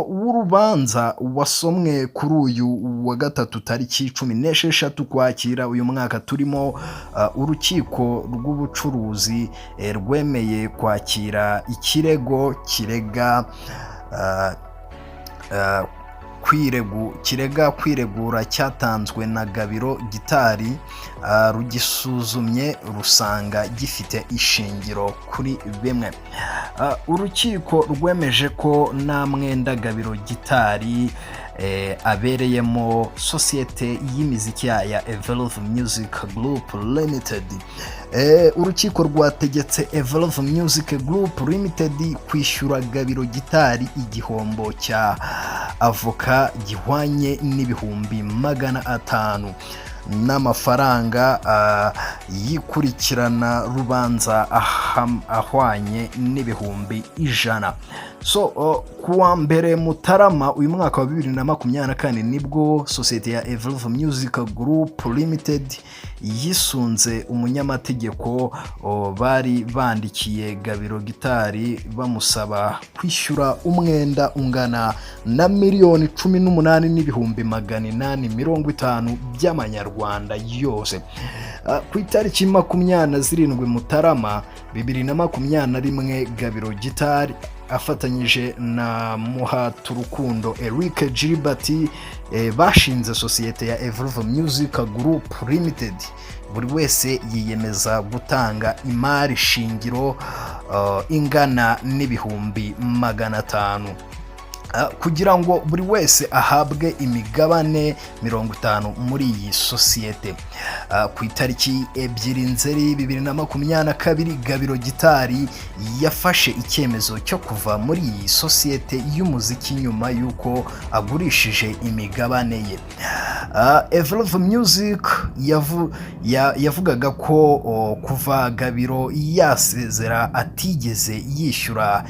w'urubanza wasomwe kuri uyu wa gatatu tariki 16 Ukwakira uyu mwaka turimo, urukiko rw'ubucuruzi rwemeye kwakira ikirego kirega kwiregura cyatanzwe na Gabiro Gitari, rugisuzumye rusanga gifite ishingiro kuri bimwe. Urukiko rwemeje ko nta mwenda Gabiro Gitari abereyemo sosiyete y'imiziki ya Evolve Music Group Limited. Urukiko rwategetse Evolve Music Group Limited kwishyura Gabiro Gitari igihombo cya avoka gihwanye n'ibihumbi 500 n'amafaranga yikurikirana rubanza ahwanye n'ibihumbi 100. Kuwa mbere Mutarama uyu mwaka wa 2024 nibwo sosiyete ya Evolve Music Group Limited yisunze umunyamategeko bari bandikiye Gabiro Gitari bamusaba kwishyura umwenda ungana na miliyoni 18 n'ibihumbi 850 by'amanyarwanda yose. Ku itariki 27 Mutarama 2021 Gabiro Gitari afatanyije na Muhaturukundo Eric Gilbert bashinze sosiyete ya Evolve Music Group Limited. Buri wese yiyemeza gutanga imari shingiro ingana n'ibihumbi 500 kugira ngo buri wese ahabwe imigabane 50 muri iyi sosiyete. Ku itariki 2 Nzeri 2022 Gabiro Gitari yafashe icyemezo cyo kuva muri iyi sosiyete y'umuziki nyuma yuko agurishije imigabane ye. Evolve Music yavugaga ko kuva Gabiro yasezera atigeze yishyura